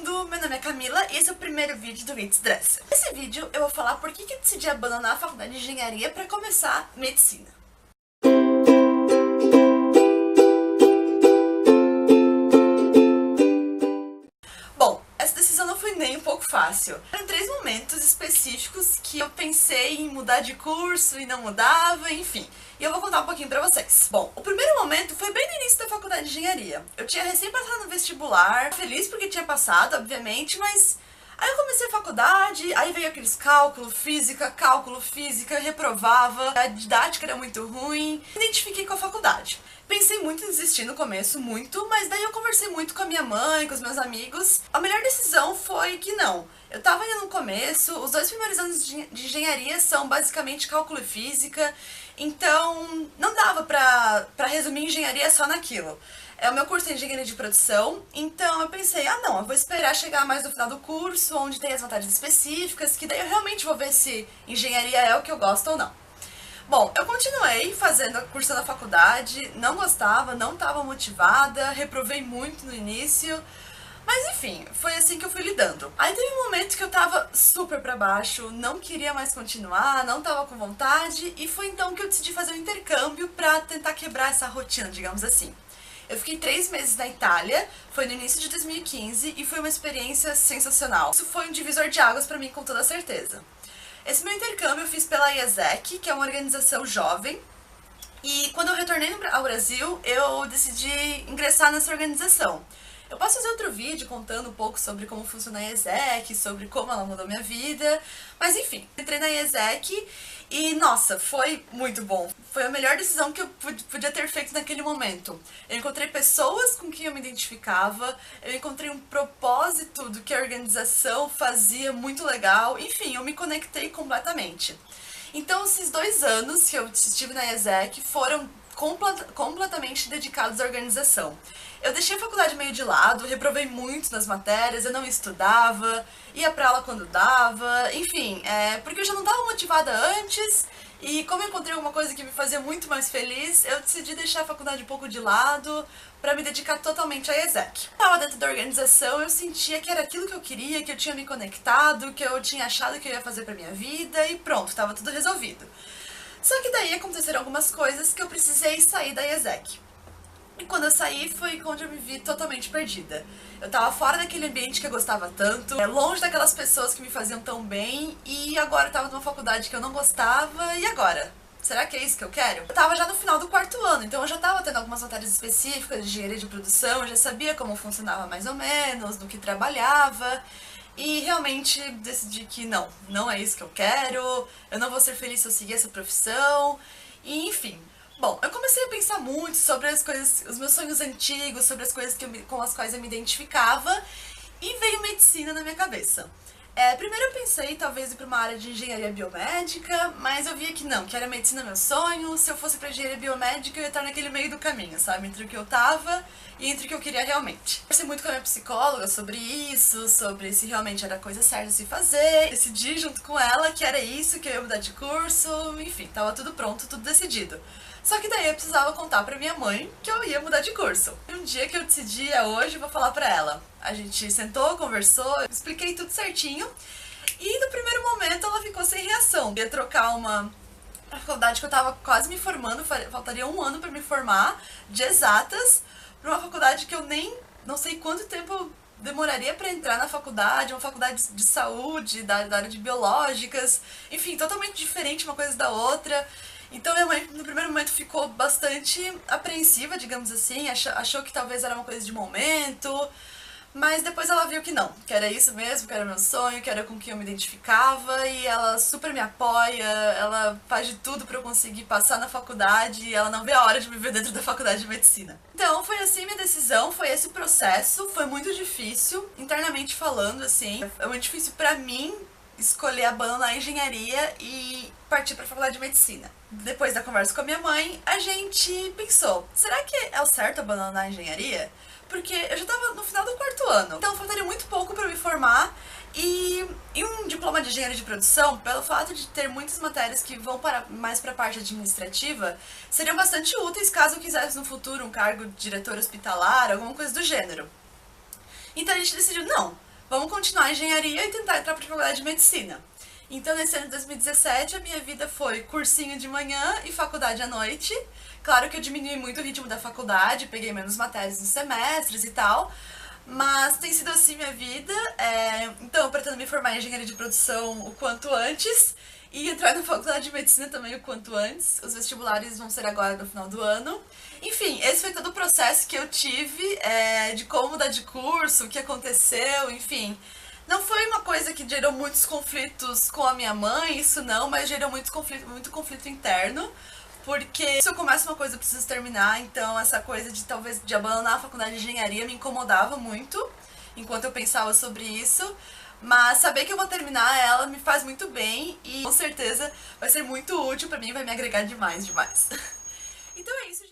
mundo, meu nome é Camila e esse é o primeiro vídeo do It's Dresser. Nesse vídeo eu vou falar por que eu decidi abandonar a faculdade de engenharia para começar medicina. Bom, essa decisão não foi nem um pouco fácil. Eram 3 momentos específicos que eu pensei em mudar de curso e não mudava, enfim. E eu vou contar um pouquinho pra vocês. Bom, o primeiro momento foi bem no início da faculdade de engenharia. Eu tinha recém passado no vestibular, feliz porque tinha passado, obviamente, mas aí eu comecei a faculdade, aí veio aqueles cálculo, física, eu reprovava, a didática era muito ruim, me identifiquei com a faculdade. Pensei muito em desistir no começo, muito, mas daí eu conversei muito com a minha mãe, com os meus amigos. A melhor decisão foi que não. Eu tava ainda no começo, os 2 primeiros anos de engenharia são basicamente cálculo e física, então não dava pra resumir engenharia só naquilo. O meu curso é engenharia de produção, então eu pensei, não, eu vou esperar chegar mais no final do curso, onde tem as vantagens específicas, que daí eu realmente vou ver se engenharia é o que eu gosto ou não. Bom, eu continuei cursando a faculdade, não gostava, não estava motivada, reprovei muito no início, mas enfim, foi assim que eu fui lidando. Aí teve um momento que eu tava super pra baixo, não queria mais continuar, não tava com vontade, e foi então que eu decidi fazer um intercâmbio pra tentar quebrar essa rotina, digamos assim. Eu fiquei 3 meses na Itália, foi no início de 2015 e foi uma experiência sensacional. Isso foi um divisor de águas pra mim, com toda certeza. Esse meu intercâmbio eu fiz pela IESEC, que é uma organização jovem, e quando eu retornei ao Brasil, eu decidi ingressar nessa organização. Eu posso fazer outro vídeo contando um pouco sobre como funciona a IESEC, sobre como ela mudou minha vida, mas enfim, entrei na IESEC e, nossa, foi muito bom. Foi a melhor decisão que eu podia ter feito naquele momento. Eu encontrei pessoas com quem eu me identificava, eu encontrei um propósito do que a organização fazia muito legal, enfim, eu me conectei completamente. Então, esses 2 anos que eu estive na IESEC foram completamente dedicados à organização. Eu deixei a faculdade meio de lado, reprovei muito nas matérias, eu não estudava, ia pra aula quando dava, enfim, porque eu já não estava motivada antes e como eu encontrei alguma coisa que me fazia muito mais feliz, eu decidi deixar a faculdade um pouco de lado pra me dedicar totalmente à IESEC. Estava dentro da organização, eu sentia que era aquilo que eu queria, que eu tinha me conectado, que eu tinha achado que eu ia fazer pra minha vida e pronto, estava tudo resolvido. Só que daí aconteceram algumas coisas que eu precisei sair da IESEC. E quando eu saí foi quando eu me vi totalmente perdida. Eu tava fora daquele ambiente que eu gostava tanto, longe daquelas pessoas que me faziam tão bem, e agora eu tava numa faculdade que eu não gostava, e agora? Será que é isso que eu quero? Eu tava já no final do 4º ano, então eu já tava tendo algumas vantagens específicas de engenharia de produção, eu já sabia como funcionava mais ou menos, no que trabalhava, e realmente decidi que não é isso que eu quero, eu não vou ser feliz se eu seguir essa profissão, e enfim. Bom, eu comecei a pensar muito sobre as coisas, os meus sonhos antigos, sobre as coisas com as quais eu me identificava, e veio medicina na minha cabeça. Primeiro eu pensei talvez ir para uma área de engenharia biomédica, mas eu via que não, que era medicina meu sonho, se eu fosse para engenharia biomédica eu ia estar naquele meio do caminho, sabe, entre o que eu tava e entre o que eu queria realmente. Conversei muito com a minha psicóloga sobre isso, sobre se realmente era a coisa certa a se fazer, decidi junto com ela que era isso, que eu ia mudar de curso, enfim, tava tudo pronto, tudo decidido. Só que daí eu precisava contar pra minha mãe que eu ia mudar de curso. E um dia que eu decidi, hoje, eu vou falar pra ela. A gente sentou, conversou, eu expliquei tudo certinho. E no primeiro momento ela ficou sem reação. Eu ia trocar uma faculdade que eu tava quase me formando, faltaria 1 ano pra me formar, de exatas, pra uma faculdade que eu não sei quanto tempo eu demoraria pra entrar na faculdade, uma faculdade de saúde, da área de biológicas, enfim, totalmente diferente uma coisa da outra. Então minha mãe no primeiro momento ficou bastante apreensiva, digamos assim, achou que talvez era uma coisa de momento, mas depois ela viu que não, que era isso mesmo, que era meu sonho, que era com quem eu me identificava, e ela super me apoia, ela faz de tudo pra eu conseguir passar na faculdade, e ela não vê a hora de me ver dentro da faculdade de medicina. Então foi assim minha decisão, foi esse o processo, foi muito difícil, internamente falando, assim, é muito difícil pra mim escolher abandonar a engenharia e partir para a faculdade de medicina. Depois da conversa com a minha mãe, a gente pensou, será que é o certo abandonar a engenharia? Porque eu já estava no final do 4º ano, então faltaria muito pouco para eu me formar e um diploma de engenharia de produção, pelo fato de ter muitas matérias que vão mais para a parte administrativa, seriam bastante úteis caso eu quisesse no futuro um cargo de diretor hospitalar, alguma coisa do gênero. Então a gente decidiu, não, vamos continuar a engenharia e tentar entrar para a faculdade de medicina. Então, nesse ano de 2017, a minha vida foi cursinho de manhã e faculdade à noite. Claro que eu diminui muito o ritmo da faculdade, peguei menos matérias nos semestres e tal, mas tem sido assim minha vida. Então, eu pretendo me formar em engenharia de produção o quanto antes e entrar na faculdade de medicina também o quanto antes. Os vestibulares vão ser agora no final do ano. Enfim, esse foi todo o processo que eu tive de como mudar de curso, o que aconteceu, enfim. Não foi uma coisa que gerou muitos conflitos com a minha mãe, isso não, mas gerou muito conflito interno. Porque se eu começo uma coisa eu preciso terminar, então essa coisa de talvez de abandonar a faculdade de engenharia me incomodava muito enquanto eu pensava sobre isso. Mas saber que eu vou terminar ela me faz muito bem e com certeza vai ser muito útil pra mim, vai me agregar demais, demais. Então é isso, gente.